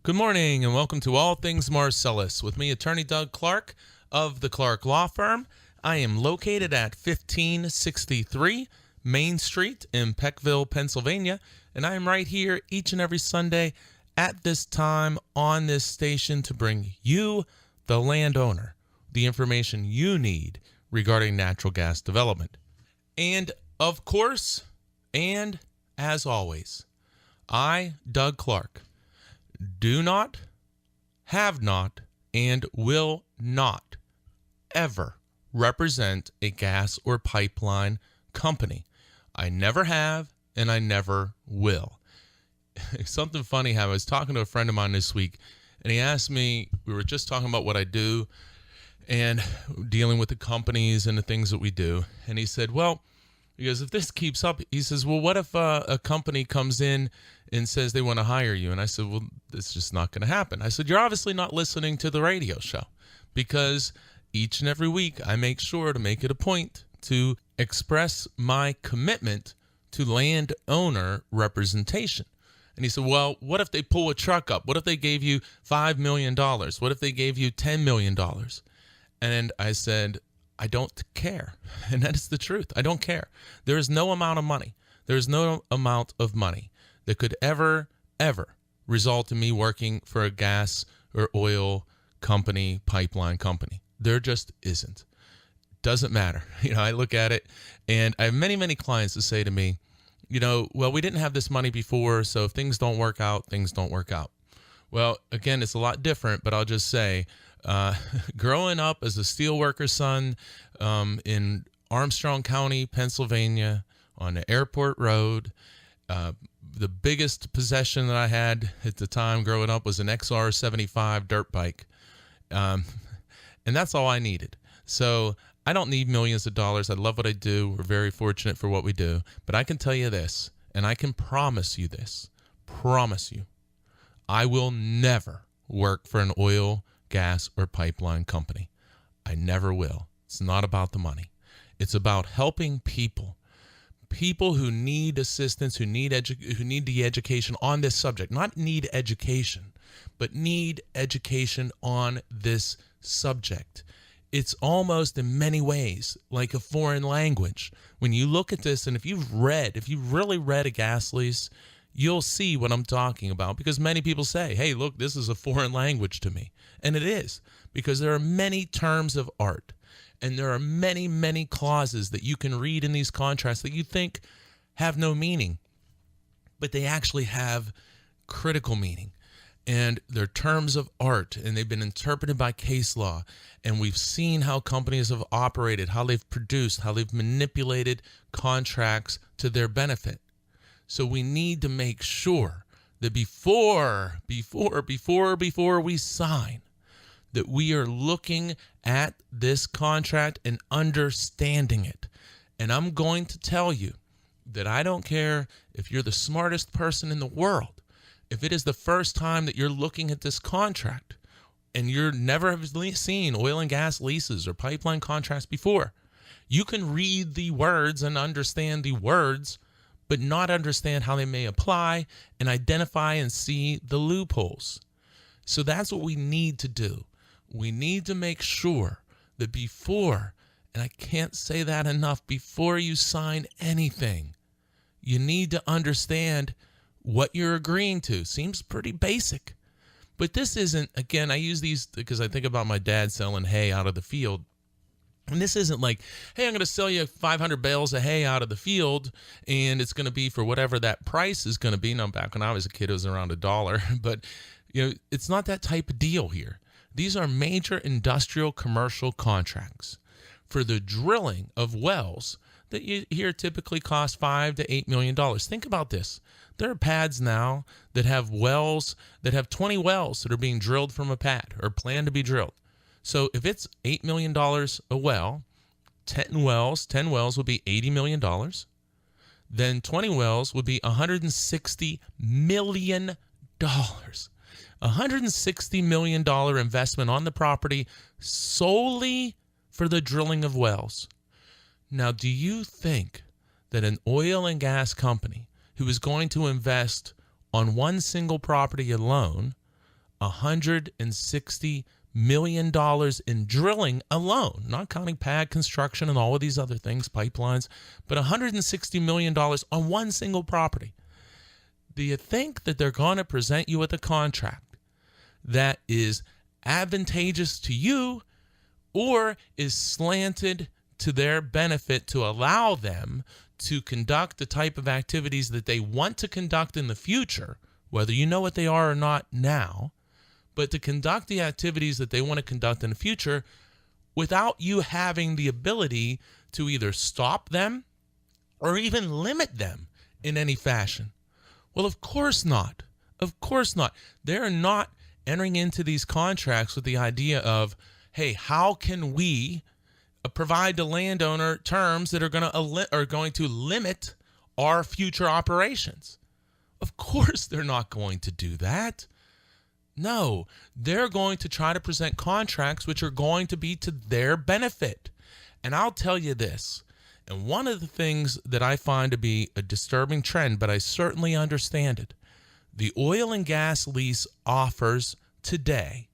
Good morning and welcome to All Things Marcellus with me, Attorney Doug Clark of the Clark Law Firm. I am located at 1563 Main Street in Peckville, Pennsylvania, and I am right here each and every Sunday at this time on this station to bring you, the landowner, the information you need regarding natural gas development. And of course, and as always, I, Doug Clark, do not, have not, and will not ever represent a gas or pipeline company. I never have, and I never will. Something funny how I was talking to a friend of mine this week, and he asked me, we were just talking about what I do and dealing with the companies and the things that we do. And he said, well, because if this keeps up, he says, well, what if a company comes in and says they want to hire you? And I said, well, it's just not going to happen. I said, you're obviously not listening to the radio show, because each and every week I make sure to make it a point to express my commitment to landowner representation. And he said, well, what if they pull a truck up? What if they gave you $5 million? What if they gave you $10 million? And I said, I don't care. And that is the truth. I don't care. There is no amount of money. There is no amount of money that could ever result in me working for a gas or oil company, pipeline company. There just isn't. Doesn't matter. I look at it, and I have many clients that say to me, well, we didn't have this money before, so if things don't work out, things don't work out. Well, again, it's a lot different, but I'll just say, growing up as a steelworker son in Armstrong County, Pennsylvania, on the airport road, the biggest possession that I had at the time growing up was an XR75 dirt bike. And that's all I needed. So I don't need millions of dollars. I love what I do. We're very fortunate for what we do. But I can tell you this, and I can promise you this, I will never work for an oil, gas, or pipeline company. I never will. It's not about the money. It's about helping people who need assistance, who need the education on this subject. Not need education, but need education on this subject. It's almost in many ways like a foreign language. When you look at this, and if you've really read a gas lease, you'll see what I'm talking about, because many people say, hey, look, this is a foreign language to me. And it is, because there are many terms of art, and there are many clauses that you can read in these contracts that you think have no meaning, but they actually have critical meaning. And they're terms of art, and they've been interpreted by case law. And we've seen how companies have operated, how they've produced, how they've manipulated contracts to their benefit. So we need to make sure that before we sign, that we are looking at this contract and understanding it. And I'm going to tell you that I don't care if you're the smartest person in the world. If it is the first time that you're looking at this contract and you're never have seen oil and gas leases or pipeline contracts before, you can read the words and understand the words, but not understand how they may apply and identify and see the loopholes. So that's what we need to do. We need to make sure that before, and I can't say that enough, before you sign anything, you need to understand what you're agreeing to. Seems pretty basic. But this isn't, again, I use these because I think about my dad selling hay out of the field. And this isn't like, hey, I'm going to sell you 500 bales of hay out of the field, and it's going to be for whatever that price is going to be. Now, back when I was a kid, it was around $1. But, it's not that type of deal here. These are major industrial commercial contracts for the drilling of wells that you hear typically cost $5 to $8 million. Think about this. There are pads now that have wells, that have 20 wells that are being drilled from a pad or planned to be drilled. So if it's $8 million a well, 10 wells would be $80 million. Then 20 wells would be $160 million. $160 million investment on the property solely for the drilling of wells. Now, do you think that an oil and gas company who is going to invest on one single property alone $160 million in drilling alone, not counting pad construction and all of these other things, pipelines, but $160 million on one single property. Do you think that they're going to present you with a contract that is advantageous to you or is slanted to their benefit to allow them to conduct the type of activities that they want to conduct in the future, whether you know what they are or not now, but to conduct the activities that they want to conduct in the future without you having the ability to either stop them or even limit them in any fashion? Well, of course not. Of course not. They're not entering into these contracts with the idea of, hey, how can we provide the landowner terms that are going to limit our future operations? Of course they're not going to do that. No, they're going to try to present contracts which are going to be to their benefit. And I'll tell you this, and one of the things that I find to be a disturbing trend, but I certainly understand it, the oil and gas lease offers today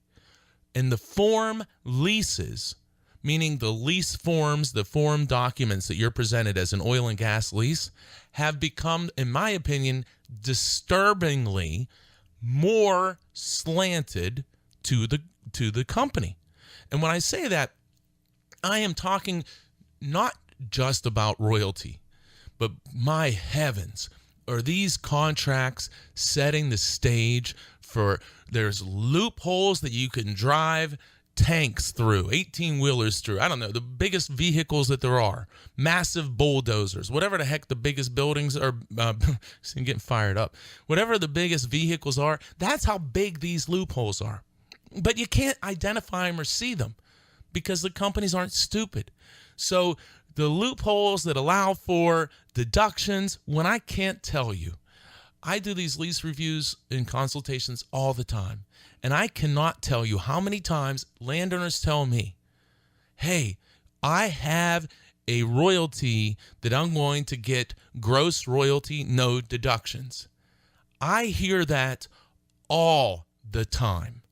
in the form leases, meaning the lease forms, the form documents that you're presented as an oil and gas lease, have become, in my opinion, disturbingly more slanted to the company. And when I say that, I am talking not just about royalty, but my heavens, are these contracts setting the stage for, there's loopholes that you can drive tanks through, 18-wheelers through, I don't know, the biggest vehicles that there are, massive bulldozers, whatever the heck the biggest buildings are, I'm getting fired up, whatever the biggest vehicles are, that's how big these loopholes are. But you can't identify them or see them because the companies aren't stupid. So the loopholes that allow for deductions, when I can't tell you, I do these lease reviews and consultations all the time, and I cannot tell you how many times landowners tell me, hey, I have a royalty that I'm going to get gross royalty, no deductions. I hear that all the time.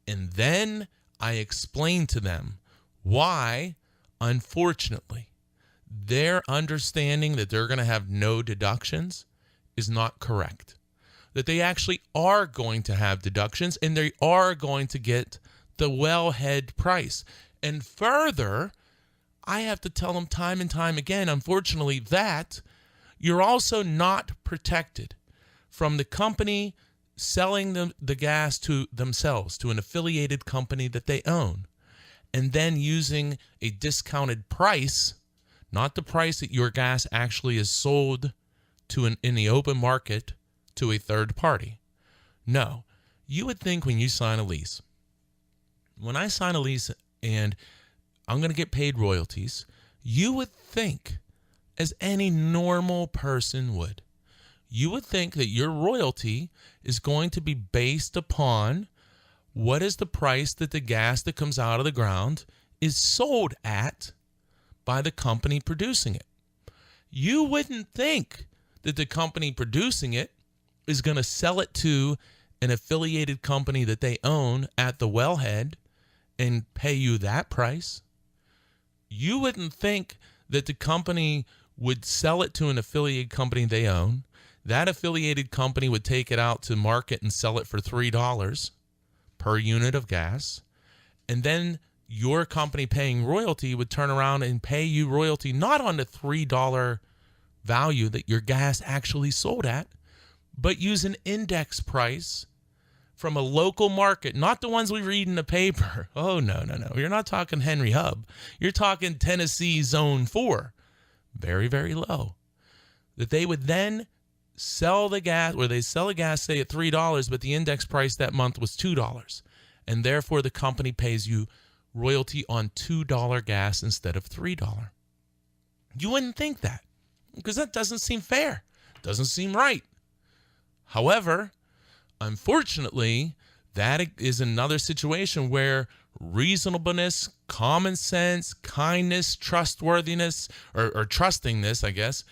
And then I explain to them why, unfortunately, their understanding that they're going to have no deductions is not correct. That they actually are going to have deductions and they are going to get the wellhead price. And further, I have to tell them time and time again, unfortunately, that you're also not protected from the company selling the gas to themselves, to an affiliated company that they own, and then using a discounted price, not the price that your gas actually is sold to in the open market to a third party. No, you would think when you sign a lease, when I sign a lease and I'm going to get paid royalties, you would think, as any normal person would, you would think that your royalty is going to be based upon what is the price that the gas that comes out of the ground is sold at by the company producing it. You wouldn't think that the company producing it is going to sell it to an affiliated company that they own at the wellhead and pay you that price. You wouldn't think that the company would sell it to an affiliated company they own. That affiliated company would take it out to market and sell it for $3 per unit of gas. And then your company paying royalty would turn around and pay you royalty not on the $3 value that your gas actually sold at, but use an index price from a local market, not the ones we read in the paper. Oh, no. You're not talking Henry Hub. You're talking Tennessee Zone 4. Very, very low. That they would then sell the gas, or they sell the gas, say, at $3, but the index price that month was $2. And therefore, the company pays you royalty on $2 gas instead of $3. You wouldn't think that, because that doesn't seem fair. Doesn't seem right. However, unfortunately, that is another situation where reasonableness, common sense, kindness, trustworthiness, or trustingness, I guess,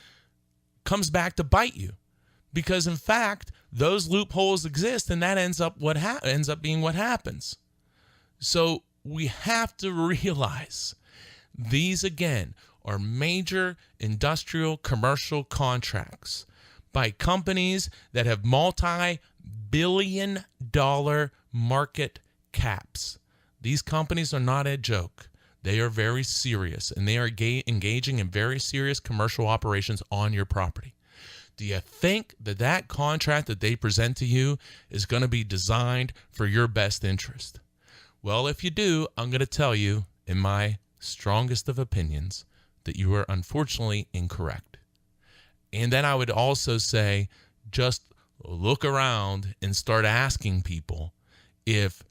comes back to bite you. Because in fact, those loopholes exist, and that ends up being what happens. So we have to realize these, again, are major industrial commercial contracts by companies that have multi-billion-dollar market caps. These companies are not a joke. They are very serious, and they are engaging in very serious commercial operations on your property. Do you think that that contract that they present to you is going to be designed for your best interest? Well, if you do, I'm going to tell you, in my strongest of opinions, that you are unfortunately incorrect. And then I would also say, just look around and start asking people if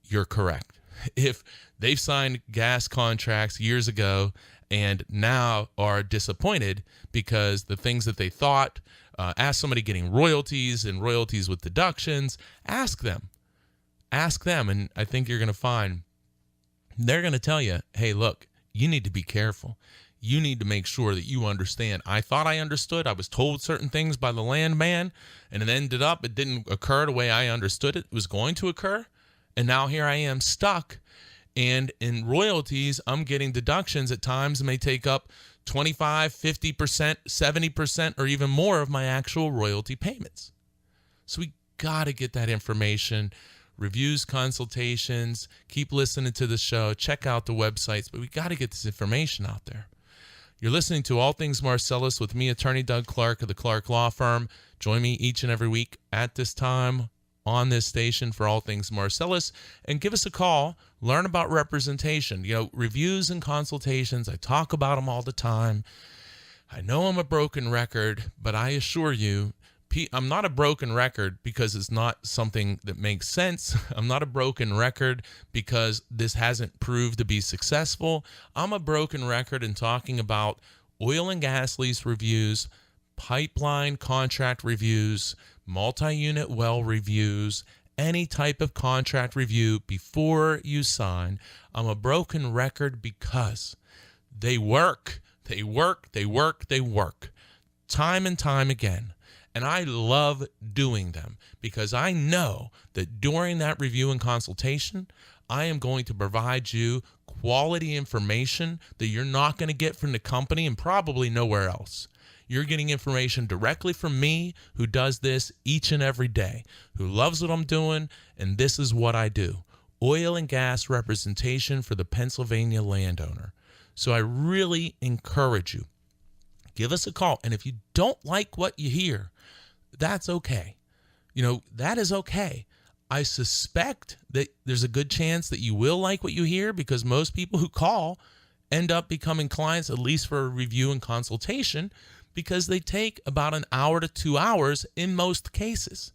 you're correct. If they've signed gas contracts years ago and now are disappointed because the things that they thought, ask somebody getting royalties and royalties with deductions, ask them, and I think you're going to find they're going to tell you, hey, look, you need to be careful. You need to make sure that you understand. I thought I understood. I was told certain things by the landman, and it ended up, it didn't occur the way I understood it was going to occur. And now here I am stuck. And in royalties, I'm getting deductions at times that may take up 25, 50%, 70%, or even more of my actual royalty payments. So we got to get that information. Reviews, consultations, keep listening to the show, check out the websites, but we got to get this information out there. You're listening to All Things Marcellus with me, Attorney Doug Clark of the Clark Law Firm. Join me each and every week at this time on this station for All Things Marcellus, and give us a call. Learn about representation. Reviews and consultations, I talk about them all the time. I know I'm a broken record, but I assure you, I'm not a broken record because it's not something that makes sense. I'm not a broken record because this hasn't proved to be successful. I'm a broken record in talking about oil and gas lease reviews, pipeline contract reviews, multi-unit well reviews, any type of contract review before you sign. I'm a broken record because they work. They work time and time again. And I love doing them because I know that during that review and consultation, I am going to provide you quality information that you're not going to get from the company and probably nowhere else. You're getting information directly from me, who does this each and every day, who loves what I'm doing, and this is what I do. Oil and gas representation for the Pennsylvania landowner. So I really encourage you, give us a call. And if you don't like what you hear, that's okay. That is okay. I suspect that there's a good chance that you will like what you hear because most people who call end up becoming clients, at least for a review and consultation, because they take about an hour to 2 hours in most cases.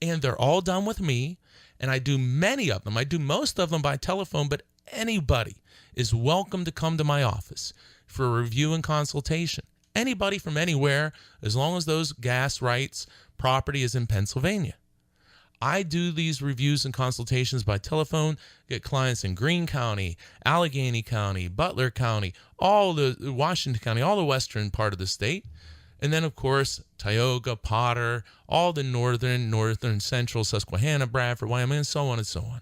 And they're all done with me, and I do many of them. I do most of them by telephone, but anybody is welcome to come to my office for a review and consultation. Anybody from anywhere, as long as those gas rights property is in Pennsylvania. I do these reviews and consultations by telephone, get clients in Greene County, Allegheny County, Butler County, all the Washington County, all the western part of the state. And then, of course, Tioga, Potter, all the northern, central, Susquehanna, Bradford, Wyoming, and so on and so on.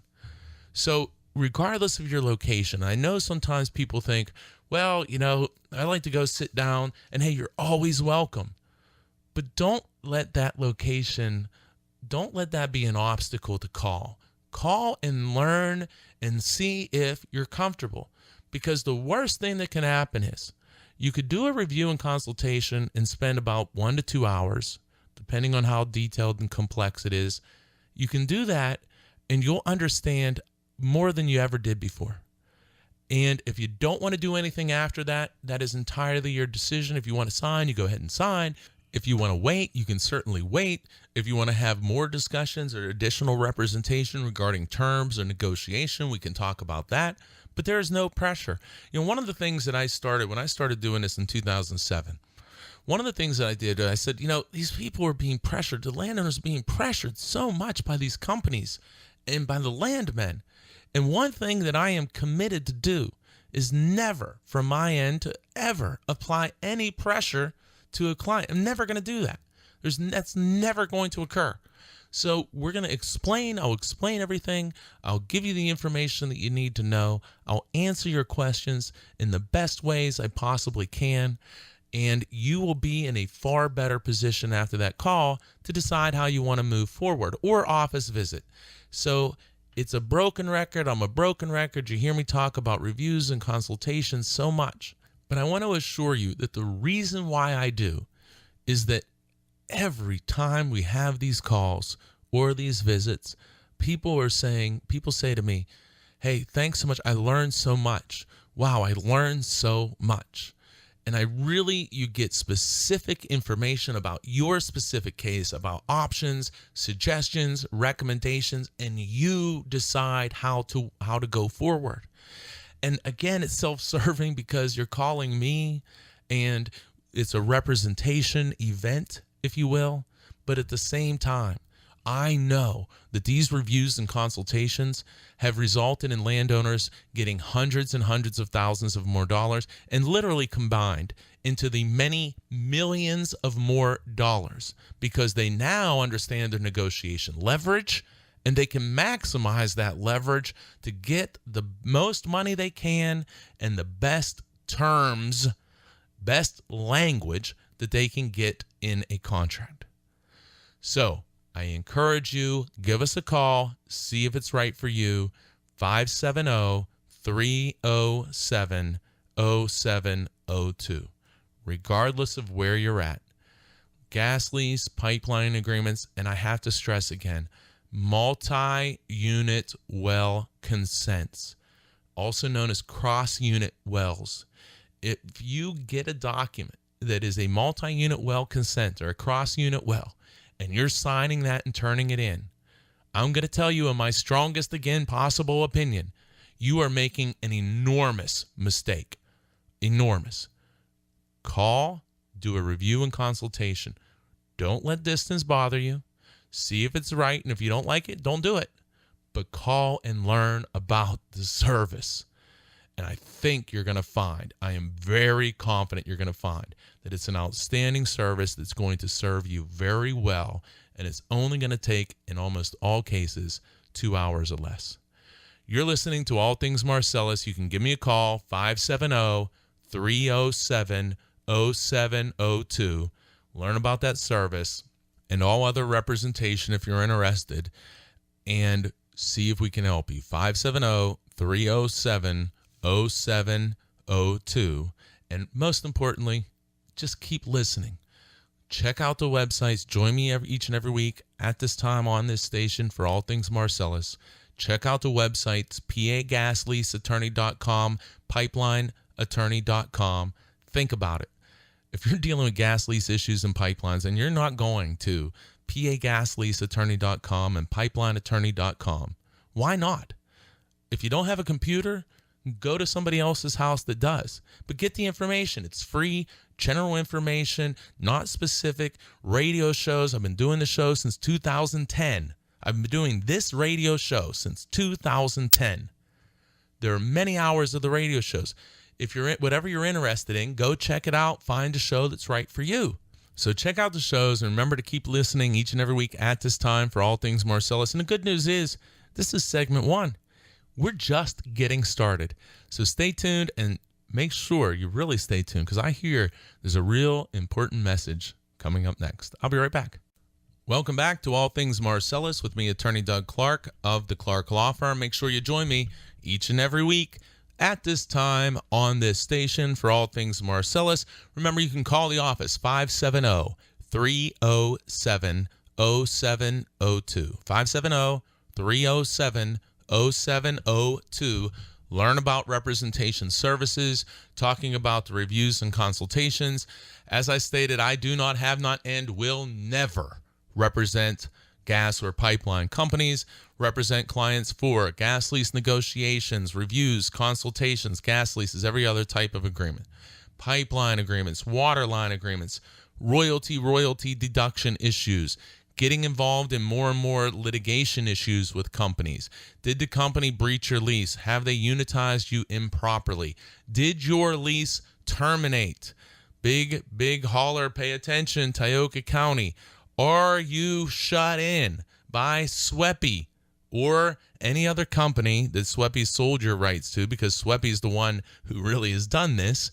So regardless of your location, I know sometimes people think, well, I like to go sit down, and hey, you're always welcome. But don't let that be an obstacle to call. Call and learn and see if you're comfortable. Because the worst thing that can happen is you could do a review and consultation and spend about 1 to 2 hours, depending on how detailed and complex it is. You can do that, and you'll understand more than you ever did before. And if you don't want to do anything after that, that is entirely your decision. If you want to sign, you go ahead and sign. If you want to wait, you can certainly wait. If you want to have more discussions or additional representation regarding terms or negotiation, we can talk about that. But there is no pressure. One of the things that I started when I started doing this in 2007, one of the things that I did, I said, these people are being pressured. The landowners are being pressured so much by these companies and by the landmen. And one thing that I am committed to do is never, from my end, to ever apply any pressure to a client. I'm never going to do that. That's never going to occur. So we're going to explain. I'll explain everything. I'll give you the information that you need to know. I'll answer your questions in the best ways I possibly can. And you will be in a far better position after that call to decide how you want to move forward, or office visit. So it's a broken record. I'm a broken record. You hear me talk about reviews and consultations so much. But I want to assure you that the reason why I do is that every time we have these calls or these visits, people say to me, hey, thanks so much. I learned so much. Wow, I learned so much. And you get specific information about your specific case, about options, suggestions, recommendations, and you decide how to go forward. And again, it's self-serving because you're calling me and it's a representation event, if you will. But at the same time, I know that these reviews and consultations have resulted in landowners getting hundreds and hundreds of thousands of more dollars, and literally combined into the many millions of more dollars, because they now understand their negotiation leverage, and they can maximize that leverage to get the most money they can and the best terms, best language that they can get in a contract. So I encourage you, give us a call, see if it's right for you. 570-307-0702. Regardless of where you're at. Gas lease, pipeline agreements, and I have to stress again, multi-unit well consents, also known as cross-unit wells. If you get a document that is a multi-unit well consent or a cross-unit well, and you're signing that and turning it in, I'm going to tell you, in my strongest, again, possible opinion, you are making an enormous mistake. Enormous. Call, do a review and consultation. Don't let distance bother you. See if it's right, and if you don't like it, don't do it. But call and learn about the service. And I think you're going to find, I am very confident you're going to find that it's an outstanding service that's going to serve you very well, and it's only going to take, in almost all cases, 2 hours or less. You're listening to All Things Marcellus. You can give me a call, 570-307-0702. Learn about that service and all other representation if you're interested, and see if we can help you. 570-307-0702. And most importantly, just keep listening. Check out the websites. Join me each and every week at this time on this station for All Things Marcellus. Check out the websites, pagasleaseattorney.com, pipelineattorney.com. Think about it. If you're dealing with gas lease issues and pipelines, and you're not going to pagasleaseattorney.com and pipelineattorney.com, why not? If you don't have a computer, go to somebody else's house that does. But get the information. It's free, general information, not specific. Radio shows. I've been doing the show since 2010. I've been doing this radio show since 2010. There are many hours of the radio shows. If you're whatever you're interested in, go check it out. Find a show that's right for you. So check out the shows, and remember to keep listening each and every week at this time for All Things Marcellus. And the good news is, this is segment 1. We're just getting started. So stay tuned and make sure you really stay tuned, because I hear there's a real important message coming up next. I'll be right back. Welcome back to All Things Marcellus with me, Attorney Doug Clark of the Clark Law Firm. Make sure you join me each and every week at this time on this station for All Things Marcellus. Remember, you can call the office, 570-307-0702. 570-307-0702. Learn about representation services, talking about the reviews and consultations. As I stated, I do not, have not, and will never represent gas or pipeline companies. Represent clients for gas lease negotiations, reviews, consultations, gas leases, every other type of agreement. Pipeline agreements, water line agreements, royalty deduction issues, getting involved in more and more litigation issues with companies. Did the company breach your lease? Have they unitized you improperly? Did your lease terminate? Big hauler, pay attention, Tioga County. Are you shut in by SWEPI or any other company that SWEPI sold your rights to, because SWEPI is the one who really has done this,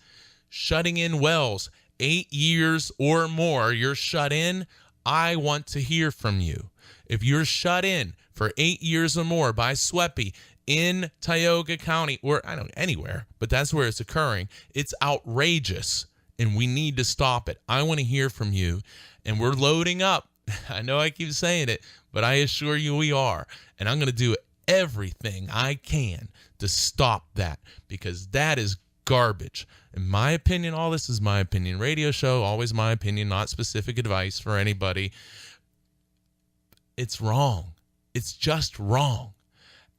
shutting in wells 8 years or more? You're shut in. I want to hear from you. If you're shut in for 8 years or more by SWEPI in Tioga County, or I don't know, anywhere, but that's where it's occurring, it's outrageous, and we need to stop it. I want to hear from you, and we're loading up. I know I keep saying it, but I assure you we are, and I'm going to do everything I can to stop that, because that is garbage. In my opinion, all this is my opinion. Radio show, always my opinion, not specific advice for anybody. It's wrong. It's just wrong.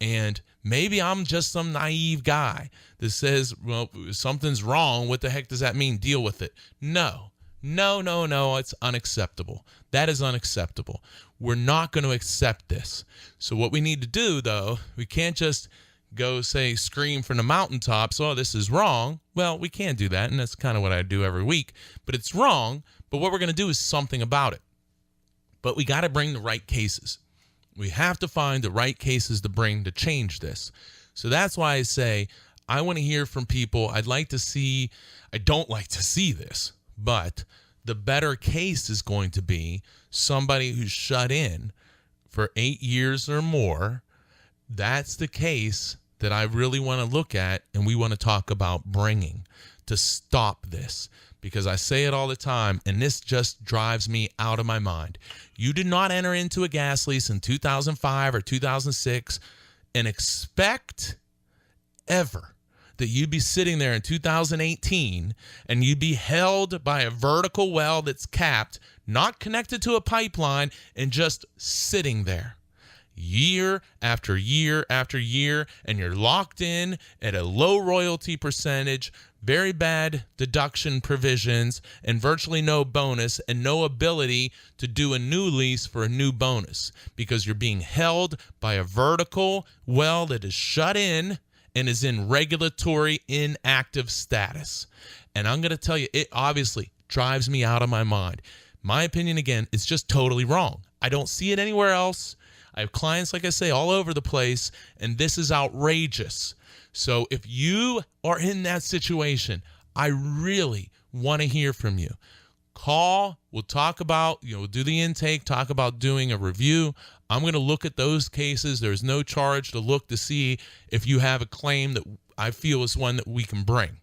And maybe I'm just some naive guy that says, well, something's wrong. What the heck does that mean? Deal with it. No. It's unacceptable. That is unacceptable. We're not going to accept this. So what we need to do, though, we can't just go say, scream from the mountaintops, oh, this is wrong. Well, we can't do that, and that's kind of what I do every week. But it's wrong, but what we're going to do is something about it. But we got to bring the right cases. We have to find the right cases to bring to change this. So that's why I say I want to hear from people. I don't like to see this, but the better case is going to be somebody who's shut in for 8 years or more. That's the case that I really want to look at, and we want to talk about bringing to stop this. Because I say it all the time, and this just drives me out of my mind. You did not enter into a gas lease in 2005 or 2006 and expect ever that you'd be sitting there in 2018 and you'd be held by a vertical well that's capped, not connected to a pipeline, and just sitting there year after year after year, and you're locked in at a low royalty percentage, very bad deduction provisions, and virtually no bonus, and no ability to do a new lease for a new bonus, because you're being held by a vertical well that is shut in and is in regulatory inactive status. And I'm going to tell you, it obviously drives me out of my mind. My opinion, again, is just totally wrong. I don't see it anywhere else. I have clients, like I say, all over the place, and this is outrageous. So if you are in that situation, I really want to hear from you. Call. We'll talk about, we'll do the intake, talk about doing a review. I'm going to look at those cases. There's no charge to look to see if you have a claim that I feel is one that we can bring.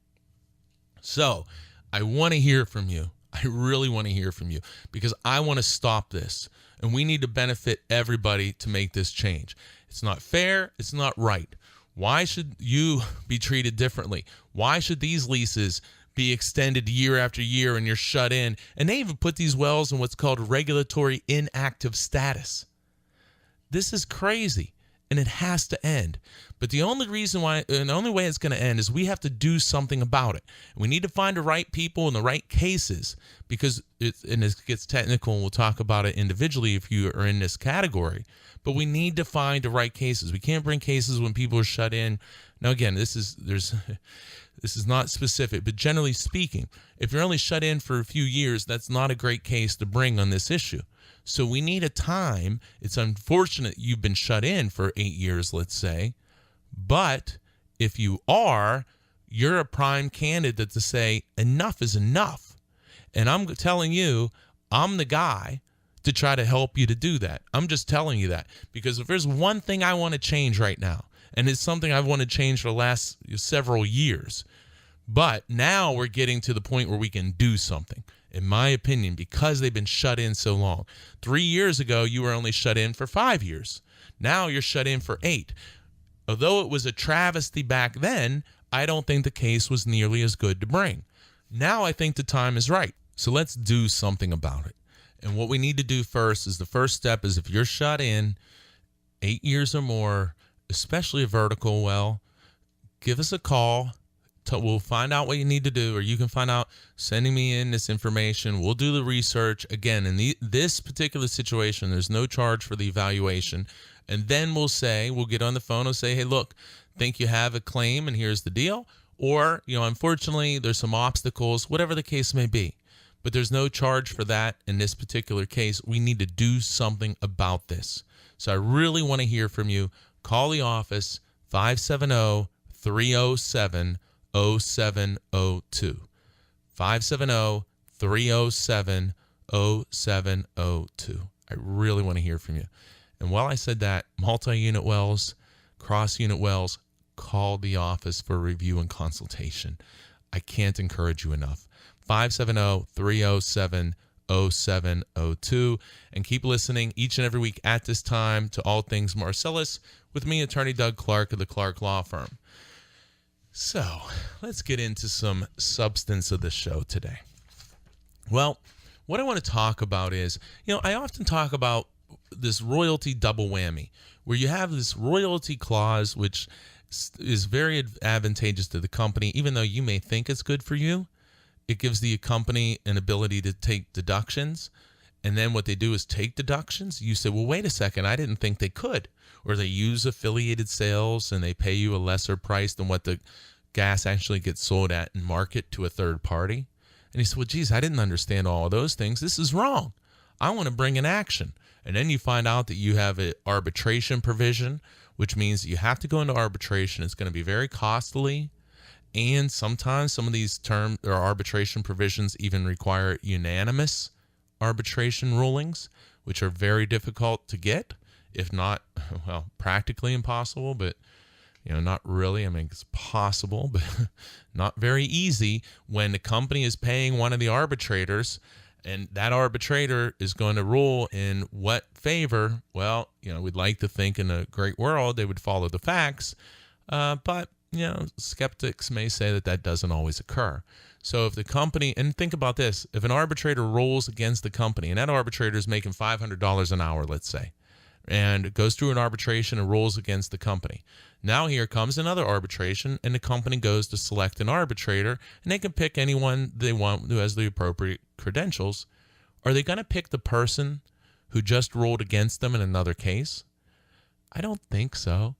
So I want to hear from you. I really want to hear from you, because I want to stop this, and we need to benefit everybody to make this change. It's not fair. It's not right. Why should you be treated differently? Why should these leases be extended year after year and you're shut in? And they even put these wells in what's called regulatory inactive status. This is crazy, and it has to end. But the only reason why, and the only way it's going to end, is we have to do something about it. We need to find the right people in the right cases, because it gets technical, and we'll talk about it individually if you are in this category. But we need to find the right cases. We can't bring cases when people are shut in. Now, again, this is not specific, but generally speaking, if you're only shut in for a few years, that's not a great case to bring on this issue. So we need a time. It's unfortunate you've been shut in for 8 years, let's say, but if you are, you're a prime candidate to say enough is enough. And I'm telling you, I'm the guy to try to help you to do that. I'm just telling you that, because if there's one thing I want to change right now, and it's something I've wanted to change for the last several years, but now we're getting to the point where we can do something, in my opinion, because they've been shut in so long. 3 years ago, you were only shut in for 5 years. Now you're shut in for 8. Although it was a travesty back then, I don't think the case was nearly as good to bring. Now I think the time is right. So let's do something about it. And what we need to do first is, the first step is, if you're shut in 8 years or more, especially a vertical well, give us a call. We'll find out what you need to do, or you can find out sending me in this information. We'll do the research. Again, in this particular situation, there's no charge for the evaluation. And then we'll get on the phone and say, hey, look, think you have a claim and here's the deal. Or, unfortunately, there's some obstacles, whatever the case may be. But there's no charge for that in this particular case. We need to do something about this. So I really want to hear from you. Call the office, 570-307-0702. 570-307-0702. I really want to hear from you. And while I said that, multi-unit wells, cross-unit wells, call the office for review and consultation. I can't encourage you enough. 570-307-0702. And keep listening each and every week at this time to All Things Marcellus with me, Attorney Doug Clark of the Clark Law Firm. So let's get into some substance of the show today. Well, what I want to talk about is, I often talk about this royalty double whammy, where you have this royalty clause, which is very advantageous to the company, even though you may think it's good for you. It gives the company an ability to take deductions. And then what they do is take deductions. You say, well, wait a second, I didn't think they could. Or they use affiliated sales and they pay you a lesser price than what the gas actually gets sold at and market to a third party. And you say, well, geez, I didn't understand all of those things. This is wrong. I want to bring an action. And then you find out that you have an arbitration provision, which means you have to go into arbitration. It's going to be very costly. And sometimes some of these term or arbitration provisions even require unanimous arbitration rulings, which are very difficult to get, if not, well, practically impossible, but, not really. I mean, it's possible, but not very easy when the company is paying one of the arbitrators and that arbitrator is going to rule in what favor. Well, we'd like to think in a great world they would follow the facts, but skeptics may say that doesn't always occur. So if the company, and think about this, if an arbitrator rules against the company, and that arbitrator is making $500 an hour, let's say, and goes through an arbitration and rules against the company. Now here comes another arbitration, and the company goes to select an arbitrator, and they can pick anyone they want who has the appropriate credentials. Are they going to pick the person who just ruled against them in another case? I don't think so.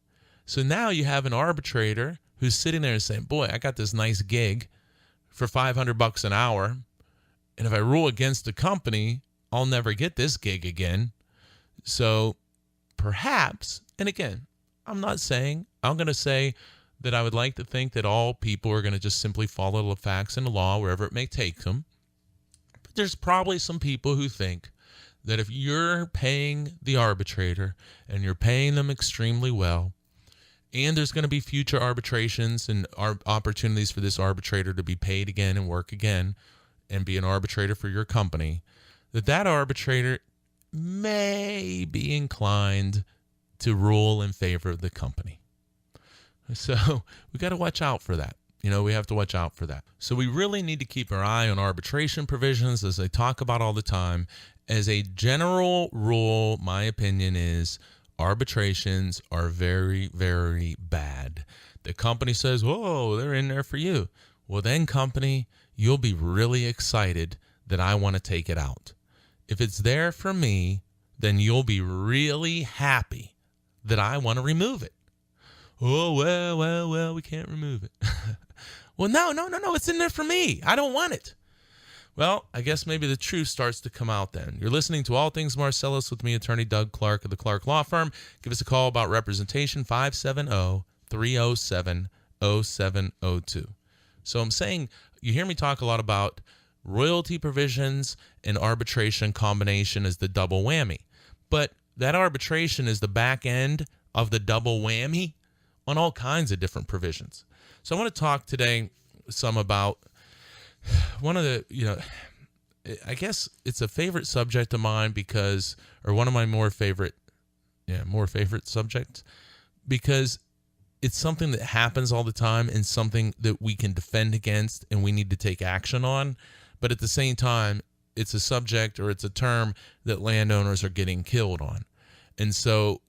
So now you have an arbitrator who's sitting there and saying, boy, I got this nice gig for $500 an hour. And if I rule against the company, I'll never get this gig again. So perhaps, and again, I'm going to say that I would like to think that all people are going to just simply follow the facts and the law wherever it may take them. But there's probably some people who think that if you're paying the arbitrator and you're paying them extremely well, and there's going to be future arbitrations and opportunities for this arbitrator to be paid again and work again and be an arbitrator for your company, that arbitrator may be inclined to rule in favor of the company. So we got to watch out for that. We have to watch out for that. So we really need to keep our eye on arbitration provisions, as I talk about all the time. As a general rule, my opinion is arbitrations are very, very bad. The company says, whoa, they're in there for you. Well, then, company, you'll be really excited that I want to take it out. If it's there for me, then you'll be really happy that I want to remove it. Oh, well, we can't remove it. Well, no, it's in there for me. I don't want it. Well, I guess maybe the truth starts to come out then. You're listening to All Things Marcellus with me, Attorney Doug Clark of the Clark Law Firm. Give us a call about representation, 570-307-0702. So I'm saying, you hear me talk a lot about royalty provisions and arbitration combination as the double whammy. But that arbitration is the back end of the double whammy on all kinds of different provisions. So I want to talk today some about one of the, I guess it's a favorite subject of mine or one of my more favorite subjects, because it's something that happens all the time and something that we can defend against and we need to take action on. But at the same time, it's a subject or it's a term that landowners are getting killed on. And so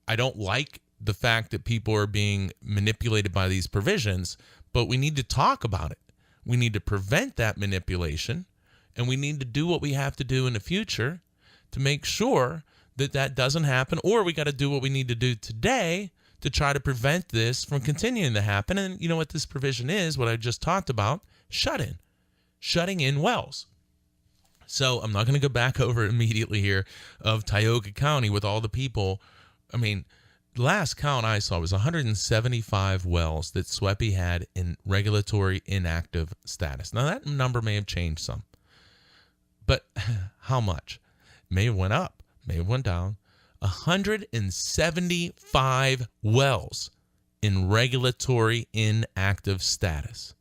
I don't like the fact that people are being manipulated by these provisions, but we need to talk about it. We need to prevent that manipulation, and we need to do what we have to do in the future to make sure that doesn't happen, or we got to do what we need to do today to try to prevent this from continuing to happen. And you know what this provision is, what I just talked about, shutting in wells. So I'm not going to go back over immediately here of Tioga County with all the people. I mean, the last count I saw was 175 wells that SWEPI had in regulatory inactive status. Now, that number may have changed some, but how much? May have went up, may have went down. 175 wells in regulatory inactive status.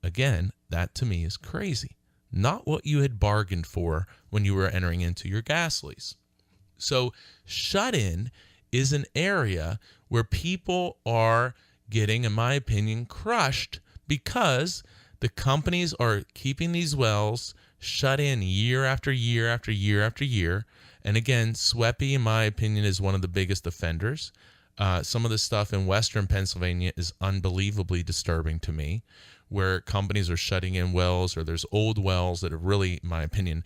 Again, that to me is crazy. Not what you had bargained for when you were entering into your gas lease. So shut-in is an area where people are getting, in my opinion, crushed because the companies are keeping these wells shut in year after year after year after year. And again, SWEPI, in my opinion, is one of the biggest offenders. Some of the stuff in Western Pennsylvania is unbelievably disturbing to me, where companies are shutting in wells, or there's old wells that have really, in my opinion,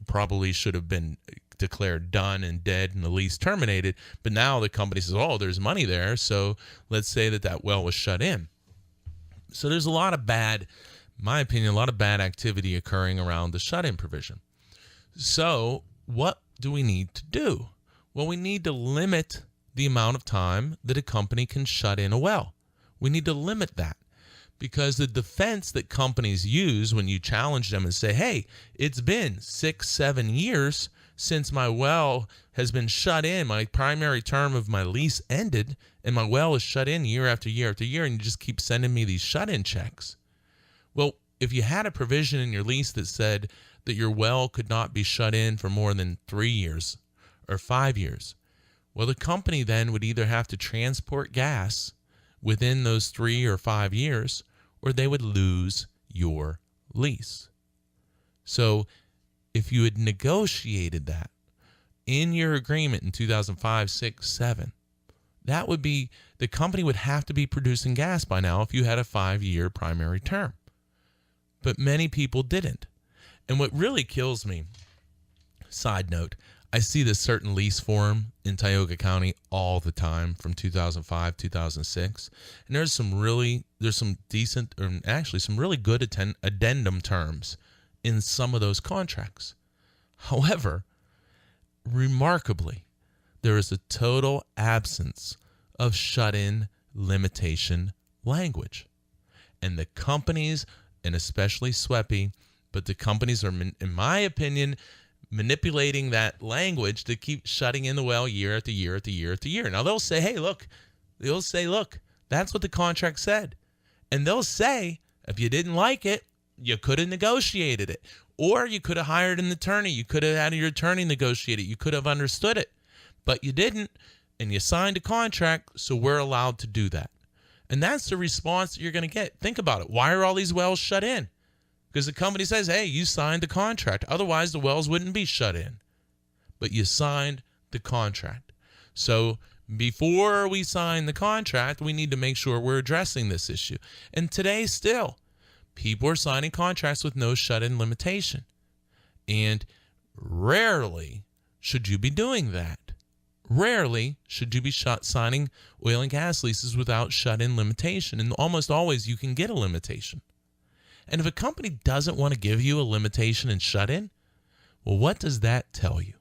probably should have been declared done and dead and the lease terminated. But now the company says, oh, there's money there, so let's say that well was shut in. So there's a lot of bad, in my opinion, a lot of bad activity occurring around the shut-in provision. So what do we need to do? Well, we need to limit the amount of time that a company can shut in a well. We need to limit that, because the defense that companies use when you challenge them and say, hey, it's been 6-7 years since my well has been shut in, my primary term of my lease ended, and my well is shut in year after year after year, and you just keep sending me these shut-in checks. Well, if you had a provision in your lease that said that your well could not be shut in for more than 3 years or 5 years, well, the company then would either have to transport gas within those 3 or 5 years, or they would lose your lease. So if you had negotiated that in your agreement in 2005, 6, 7, that would be, the company would have to be producing gas by now if you had a 5-year primary term. But many people didn't. And what really kills me, side note, I see this certain lease form in Tioga County all the time from 2005, 2006. And there's some decent, or actually some really good addendum terms in some of those contracts. However, remarkably, there is a total absence of shut-in limitation language. And the companies, and especially SWEPI, but the companies are, in my opinion, manipulating that language to keep shutting in the well year after year after year after year. Now they'll say, hey, look, that's what the contract said. And they'll say, if you didn't like it, you could have negotiated it. Or you could have hired an attorney. You could have had your attorney negotiate it. You could have understood it. But you didn't, and you signed a contract, so we're allowed to do that. And that's the response that you're going to get. Think about it. Why are all these wells shut in? Because the company says, hey, you signed the contract. Otherwise, the wells wouldn't be shut in. But you signed the contract. So before we sign the contract, we need to make sure we're addressing this issue. And today still, people are signing contracts with no shut-in limitation. And rarely should you be doing that. Rarely should you be signing oil and gas leases without shut-in limitation. And almost always you can get a limitation. And if a company doesn't want to give you a limitation and shut-in, well, what does that tell you?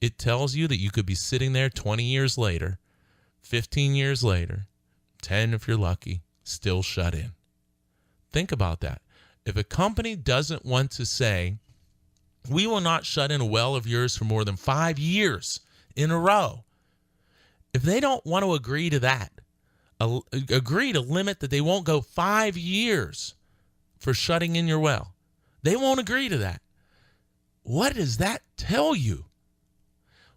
It tells you that you could be sitting there 20 years later, 15 years later, 10 if you're lucky, still shut in. Think about that. If a company doesn't want to say, we will not shut in a well of yours for more than 5 years in a row, if they don't want to agree to that, agree to limit that they won't go 5 years for shutting in your well, they won't agree to that. What does that tell you?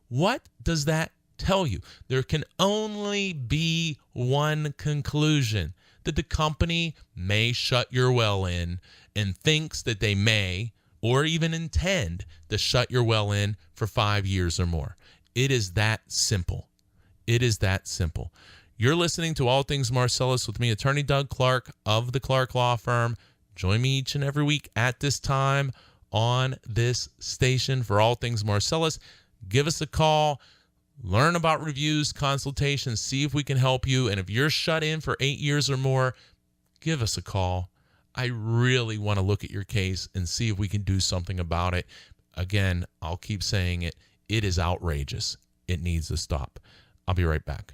What does that tell you? There can only be one conclusion, that the company may shut your well in and thinks that they may or even intend to shut your well in for 5 years or more. It is that simple. It is that simple. You're listening to All Things Marcellus with me, Attorney Doug Clark of the Clark Law Firm. Join me each and every week at this time on this station for All Things Marcellus. Give us a call. Learn about reviews, consultations, see if we can help you. And if you're shut in for 8 years or more, give us a call. I really want to look at your case and see if we can do something about it. Again, I'll keep saying it. It is outrageous. It needs to stop. I'll be right back.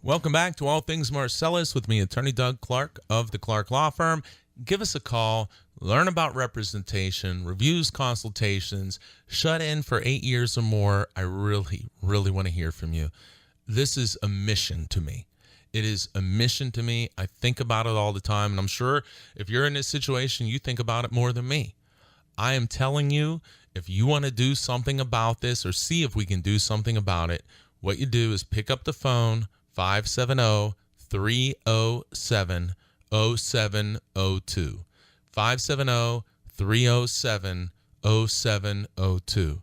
Welcome back to All Things Marcellus with me, Attorney Doug Clark of the Clark Law Firm. Give us a call. Learn about representation, reviews, consultations, shut in for 8 years or more. I really, really want to hear from you. This is a mission to me. It is a mission to me. I think about it all the time, and I'm sure if you're in this situation, you think about it more than me. I am telling you, if you want to do something about this or see if we can do something about it, what you do is pick up the phone, 570-307-0702. 570-307-0702.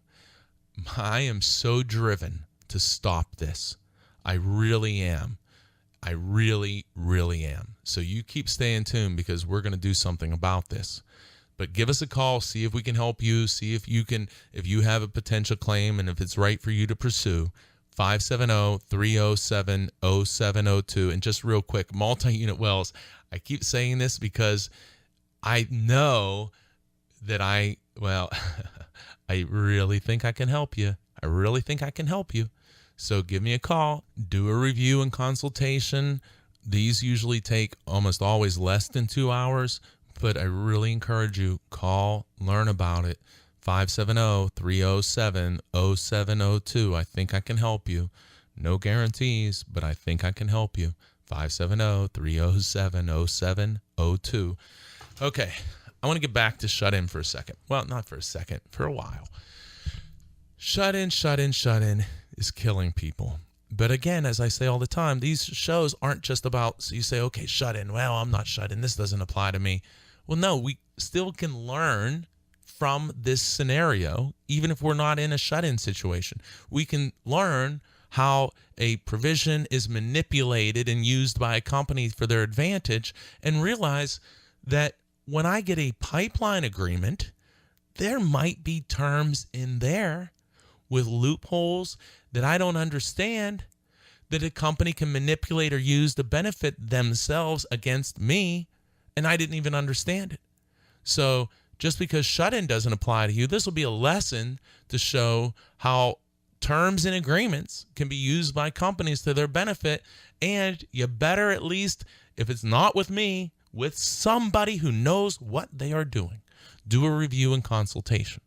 I am so driven to stop this. I really am. I really, really am. So you keep staying tuned because we're going to do something about this. But give us a call, see if we can help you, see if you have a potential claim and if it's right for you to pursue. 570-307-0702. And just real quick, multi-unit wells. I keep saying this because I know that I really think I can help you. I really think I can help you. So give me a call, do a review and consultation. These usually take almost always less than 2 hours, but I really encourage you, call, learn about it. 570-307-0702. I think I can help you. No guarantees, but I think I can help you. 570-307-0702. Okay, I want to get back to shut-in for a second. Well, not for a second, for a while. Shut-in is killing people. But again, as I say all the time, these shows aren't just about, so you say, okay, shut-in. Well, I'm not shut-in. This doesn't apply to me. Well, no, we still can learn from this scenario, even if we're not in a shut-in situation. We can learn how a provision is manipulated and used by a company for their advantage and realize that when I get a pipeline agreement, there might be terms in there with loopholes that I don't understand that a company can manipulate or use to benefit themselves against me, and I didn't even understand it. So just because shut-in doesn't apply to you, this will be a lesson to show how terms and agreements can be used by companies to their benefit, and you better at least, if it's not with me, with somebody who knows what they are doing. Do a review and consultation.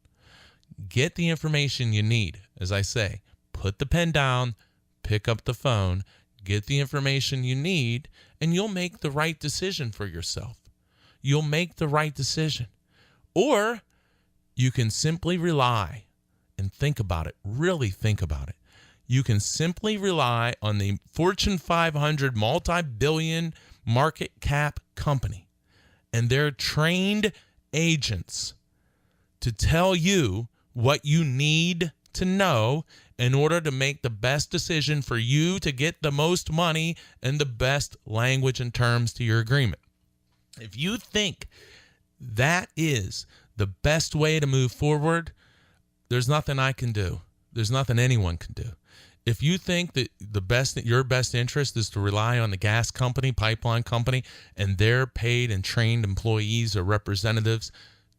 Get the information you need. As I say, put the pen down, pick up the phone, get the information you need, and you'll make the right decision for yourself. You'll make the right decision. Or you can simply rely and think about it, really think about it. You can simply rely on the Fortune 500 multi-billion market cap company and their trained agents to tell you what you need to know in order to make the best decision for you to get the most money and the best language and terms to your agreement. If you think that is the best way to move forward, there's nothing I can do. There's nothing anyone can do. If you think that your best interest is to rely on the gas company, pipeline company, and their paid and trained employees or representatives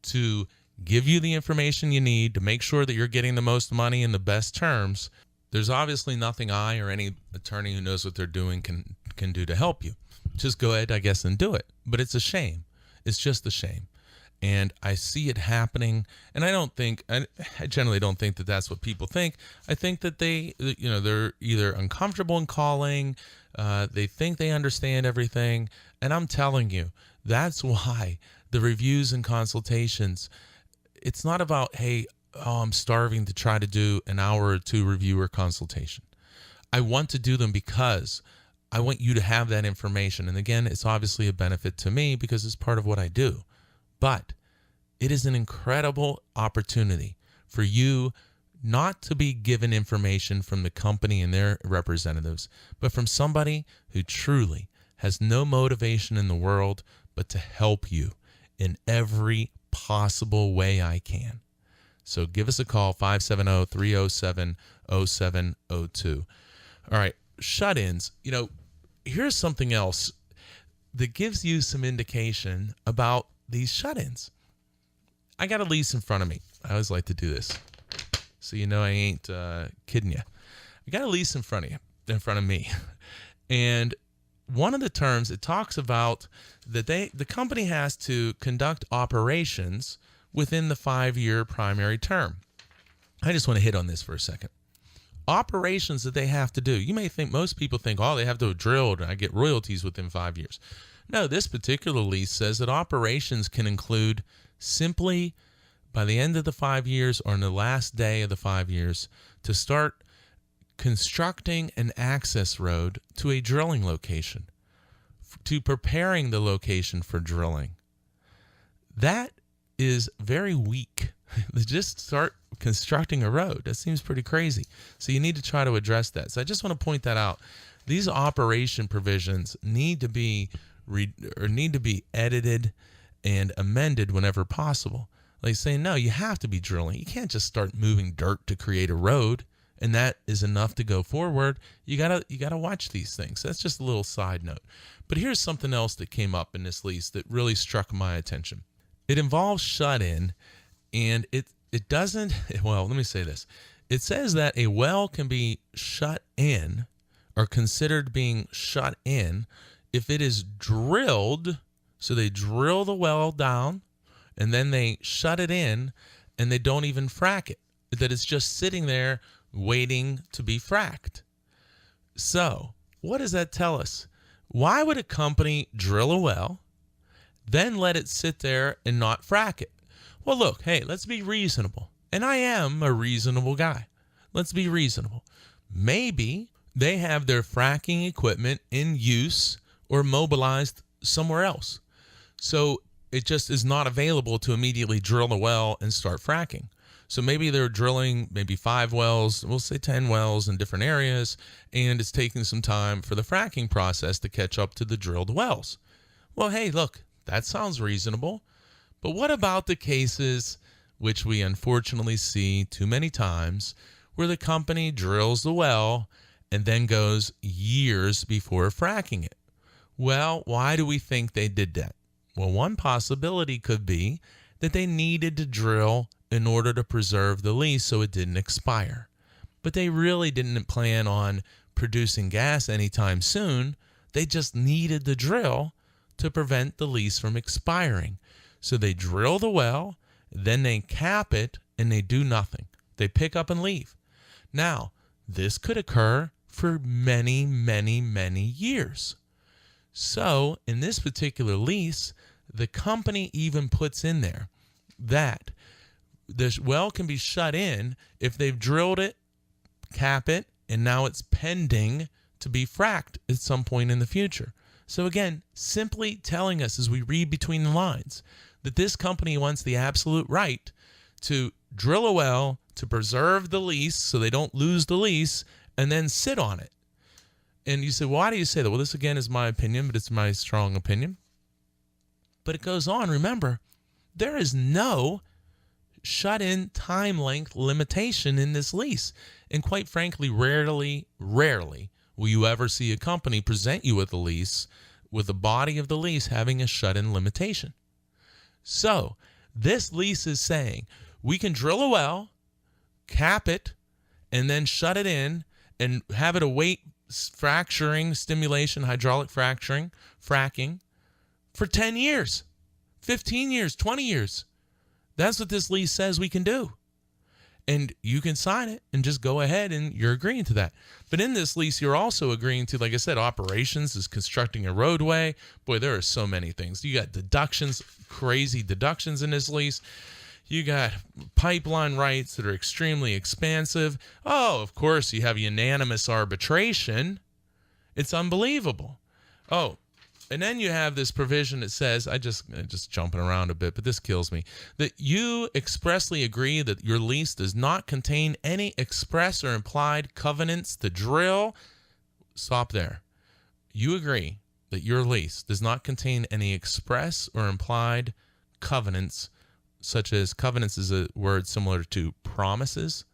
to give you the information you need to make sure that you're getting the most money and the best terms, there's obviously nothing I or any attorney who knows what they're doing can do to help you. Just go ahead, I guess, and do it. But it's a shame. It's just a shame. And I see it happening, and I generally don't think that that's what people think. I think that they're either uncomfortable in calling, they think they understand everything, and I'm telling you, that's why the reviews and consultations, it's not about, hey, I'm starving to try to do an hour or two review or consultation. I want to do them because I want you to have that information. And again, it's obviously a benefit to me because it's part of what I do. But it is an incredible opportunity for you not to be given information from the company and their representatives, but from somebody who truly has no motivation in the world but to help you in every possible way I can. So give us a call, 570-307-0702. 0702. All right, shut-ins. Here's something else that gives you some indication about these shut-ins. I got a lease in front of me. I always like to do this, so I ain't kidding you. I got a lease in front of me, and one of the terms, it talks about that the company has to conduct operations within the 5-year primary term. I just want to hit on this for a second. Operations that they have to do. You may think, most people think, they have to drill and I get royalties within 5 years. No, this particular lease says that operations can include simply by the end of the 5 years or on the last day of the 5 years to start constructing an access road to a drilling location, to preparing the location for drilling. That is very weak. Just start constructing a road. That seems pretty crazy. So you need to try to address that. So I just want to point that out. These operation provisions need to be edited and amended whenever possible. Like saying, no, you have to be drilling. You can't just start moving dirt to create a road, and that is enough to go forward. You gotta watch these things. That's just a little side note. But here's something else that came up in this lease that really struck my attention. It involves shut-in, and it doesn't, well, let me say this. It says that a well can be shut in or considered being shut in if it is drilled. So they drill the well down and then they shut it in and they don't even frack it. That it's just sitting there waiting to be fracked. So what does that tell us? Why would a company drill a well, then let it sit there and not frack it? Well, look, hey, let's be reasonable. And I am a reasonable guy. Let's be reasonable. Maybe they have their fracking equipment in use or mobilized somewhere else. So it just is not available to immediately drill a well and start fracking. So maybe they're drilling maybe 5 wells, we'll say 10 wells in different areas, and it's taking some time for the fracking process to catch up to the drilled wells. Well, hey, look, that sounds reasonable. But what about the cases, which we unfortunately see too many times, where the company drills the well and then goes years before fracking it? Well, why do we think they did that? Well, one possibility could be that they needed to drill in order to preserve the lease so it didn't expire. But they really didn't plan on producing gas anytime soon. They just needed the drill to prevent the lease from expiring. So they drill the well, then they cap it, and they do nothing. They pick up and leave. Now, this could occur for many, many, many years. So, in this particular lease, the company even puts in there that this well can be shut in if they've drilled it, cap it, and now it's pending to be fracked at some point in the future. So again, simply telling us as we read between the lines that this company wants the absolute right to drill a well, to preserve the lease so they don't lose the lease, and then sit on it. And you say, why do you say that? Well, this again is my opinion, but it's my strong opinion. But it goes on. Remember, there is no shut-in time length limitation in this lease. And quite frankly, rarely will you ever see a company present you with a lease with the body of the lease having a shut-in limitation. So this lease is saying we can drill a well, cap it, and then shut it in and have it await fracturing, stimulation, hydraulic fracturing, fracking for 10 years, 15 years, 20 years. That's what this lease says we can do. And you can sign it and just go ahead and you're agreeing to that. But in this lease, you're also agreeing to, like I said, operations is constructing a roadway. Boy, there are so many things. You got deductions, crazy deductions in this lease. You got pipeline rights that are extremely expansive. Oh, of course, you have unanimous arbitration. It's unbelievable. Oh, and then you have this provision that says, I'm just jumping around a bit, but this kills me, that you expressly agree that your lease does not contain any express or implied covenants to drill. Stop there. You agree that your lease does not contain any express or implied covenants, such as covenants is a word similar to promises.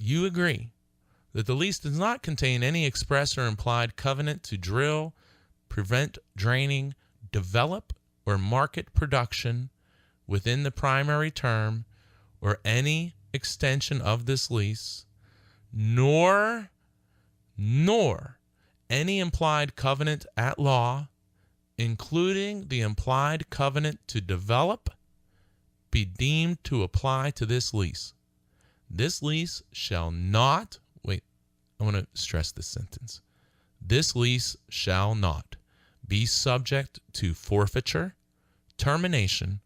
you agree that the lease does not contain any express or implied covenant to drill, prevent draining, develop, or market production within the primary term or any extension of this lease, nor any implied covenant at law, including the implied covenant to develop, be deemed to apply to this lease. This lease shall not, I want to stress this sentence. This lease shall not be subject to forfeiture, termination,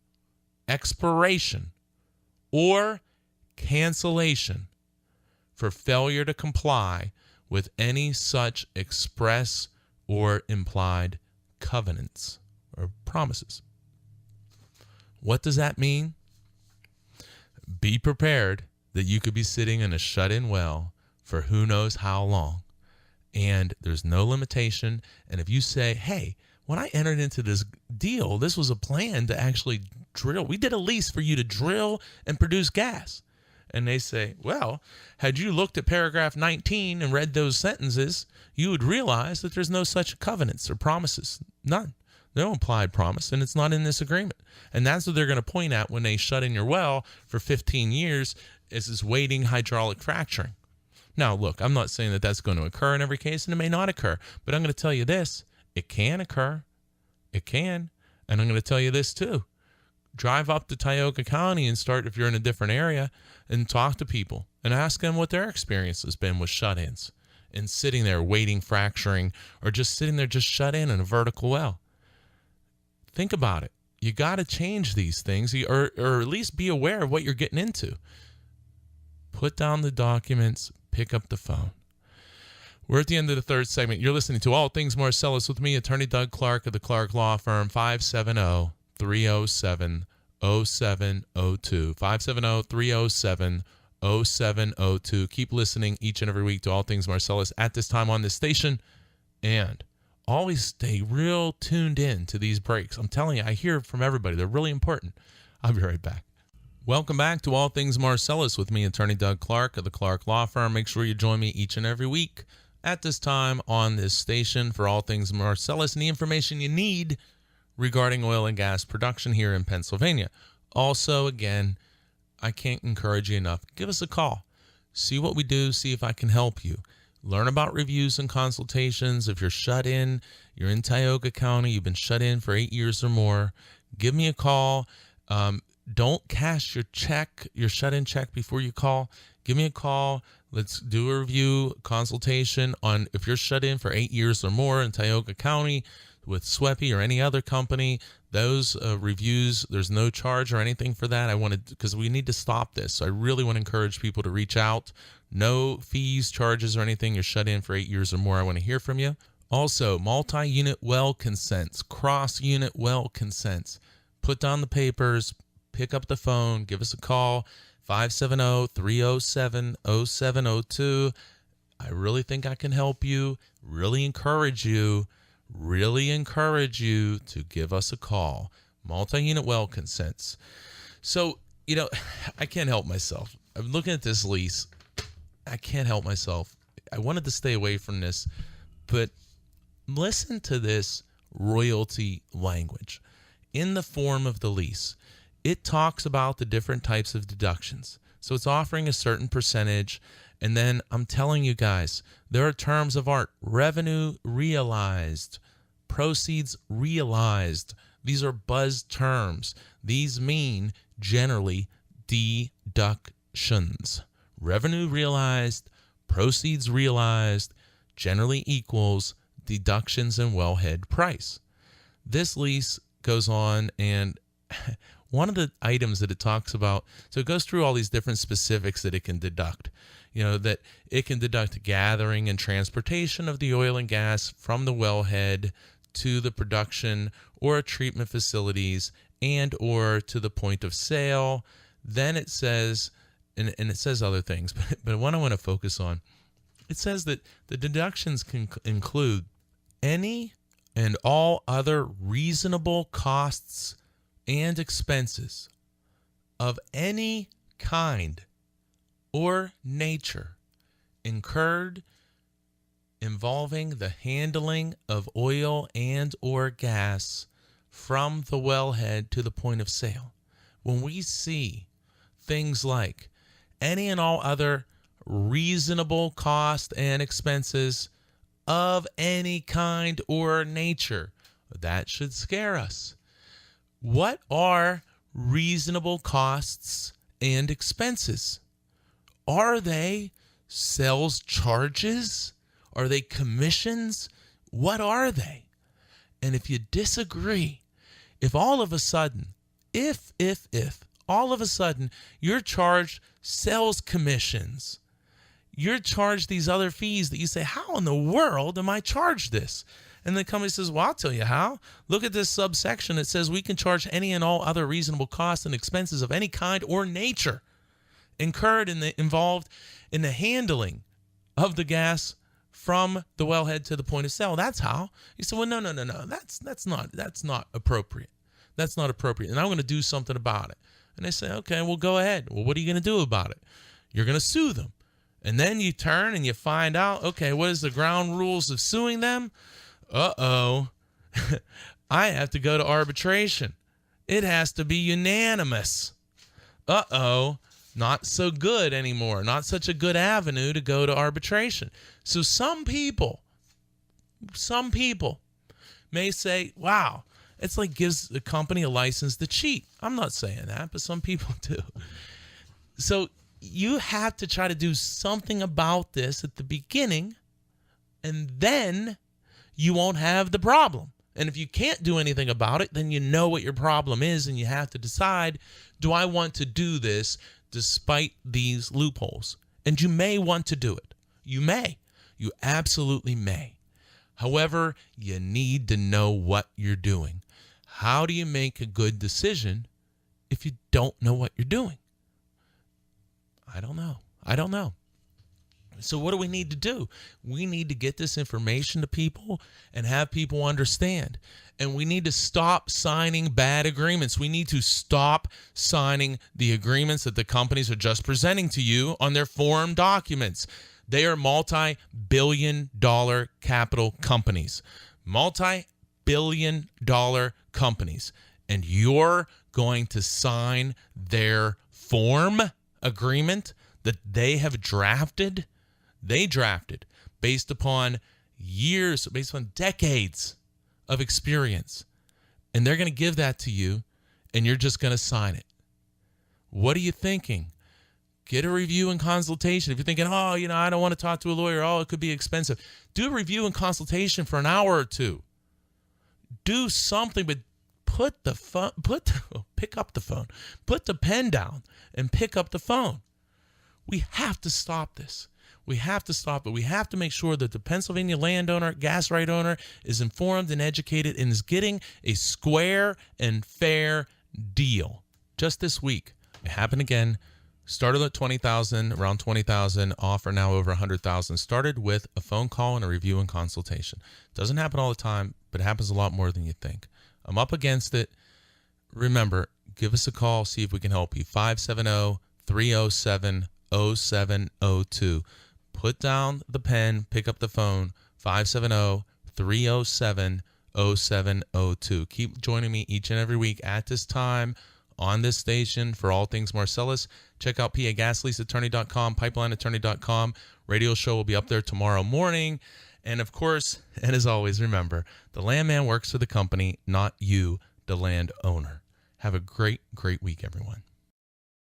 expiration, or cancellation for failure to comply with any such express or implied covenants or promises. What does that mean? Be prepared that you could be sitting in a shut-in well for who knows how long, and there's no limitation. And if you say, hey, when I entered into this deal, this was a plan to actually drill. We did a lease for you to drill and produce gas. And they say, well, had you looked at paragraph 19 and read those sentences, you would realize that there's no such covenants or promises. None. No implied promise, and it's not in this agreement. And that's what they're going to point at when they shut in your well for 15 years is this waiting hydraulic fracturing. Now, look, I'm not saying that that's going to occur in every case, and it may not occur. But I'm going to tell you this. It can occur. It can. And I'm going to tell you this, too. Drive up to Tioga County and start, if you're in a different area, and talk to people and ask them what their experience has been with shut-ins and sitting there waiting fracturing or just sitting there just shut in a vertical well. Think about it. You got to change these things or at least be aware of what you're getting into. Put down the documents. Pick up the phone. We're at the end of the third segment. You're listening to All Things Marcellus with me, Attorney Doug Clark of the Clark Law Firm, 570-307-0702. 570-307-0702. Keep listening each and every week to All Things Marcellus at this time on this station. And always stay real tuned in to these breaks. I'm telling you, I hear from everybody. They're really important. I'll be right back. Welcome back to All Things Marcellus with me, Attorney Doug Clark of the Clark Law Firm. Make sure you join me each and every week at this time on this station for All Things Marcellus and the information you need regarding oil and gas production here in Pennsylvania. Also, again, I can't encourage you enough. Give us a call. See what we do. See if I can help you. Learn about reviews and consultations. If you're shut in, you're in Tioga County, you've been shut in for 8 years or more, give me a call. Don't cash your check, your shut-in check before you call. Give me a call. Let's do a review consultation on if you're shut in for 8 years or more in Tioga County with SWEPI or any other company. Those reviews, there's no charge or anything for that. Because we need to stop this. So I really want to encourage people to reach out. No fees, charges, or anything. You're shut in for 8 years or more. I want to hear from you. Also, multi-unit well consents, cross-unit well consents. Put down the papers. Pick up the phone, give us a call, 570-307-0702. I really think I can help you, really encourage you to give us a call. Multi-unit well consents. So, I can't help myself. I'm looking at this lease. I can't help myself. I wanted to stay away from this, but listen to this royalty language in the form of the lease. It talks about the different types of deductions. So it's offering a certain percentage. And then I'm telling you guys, there are terms of art. Revenue realized, proceeds realized. These are buzz terms. These mean generally deductions. Revenue realized, proceeds realized, generally equals deductions and wellhead price. This lease goes on, and one of the items that it talks about, so it goes through all these different specifics that it can deduct. That it can deduct gathering and transportation of the oil and gas from the wellhead to the production or treatment facilities and or to the point of sale. Then it says, and it says other things, but what I want to focus on, it says that the deductions can include any and all other reasonable costs and expenses of any kind or nature incurred involving the handling of oil and or gas from the wellhead to the point of sale. When we see things like any and all other reasonable cost and expenses of any kind or nature, that should scare us. What are reasonable costs and expenses? Are they sales charges? Are they commissions? What are they? And if you disagree, if all of a sudden, if all of a sudden you're charged sales commissions, you're charged these other fees that you say, how in the world am I charged this? And the company says, well, I'll tell you how. Look at this subsection. It says we can charge any and all other reasonable costs and expenses of any kind or nature incurred involved in the handling of the gas from the wellhead to the point of sale. That's how. You say, well, no. That's not appropriate. That's not appropriate. And I'm going to do something about it. And they say, okay, well, go ahead. Well, what are you going to do about it? You're going to sue them. And then you turn and you find out, okay, what is the ground rules of suing them? Uh-oh. I have to go to arbitration. It has to be unanimous. Uh-oh. Not so good anymore. Not such a good avenue to go to arbitration. So some people may say, wow, it's like gives the company a license to cheat. I'm not saying that, but some people do. So you have to try to do something about this at the beginning, and then you won't have the problem. And if you can't do anything about it, then you know what your problem is, and you have to decide, do I want to do this despite these loopholes? And you may want to do it. You may. You absolutely may. However, you need to know what you're doing. How do you make a good decision if you don't know what you're doing? I don't know. So what do we need to do? We need to get this information to people and have people understand. And we need to stop signing bad agreements. We need to stop signing the agreements that the companies are just presenting to you on their form documents. They are multi-billion-dollar capital companies. Multi-billion-dollar companies. And you're going to sign their form agreement that they have drafted. They drafted based upon years, based on decades of experience. And they're going to give that to you, and you're just going to sign it. What are you thinking? Get a review and consultation. If you're thinking, I don't want to talk to a lawyer. It could be expensive. Do a review and consultation for an hour or two. Do something, but pick up the phone. Put the pen down and pick up the phone. We have to stop this. We have to stop it. We have to make sure that the Pennsylvania landowner, gas right owner, is informed and educated and is getting a square and fair deal. Just this week, it happened again. Started at $20,000, around $20,000, offer now over $100,000. Started with a phone call and a review and consultation. Doesn't happen all the time, but it happens a lot more than you think. I'm up against it. Remember, give us a call, see if we can help you. 570-307-0702. Put down the pen, pick up the phone, 570-307-0702. Keep joining me each and every week at this time on this station for all things Marcellus. Check out PAGasleaseattorney.com, pipelineattorney.com. Radio show will be up there tomorrow morning. And of course, and as always, remember, the landman works for the company, not you, the landowner. Have a great, great week, everyone.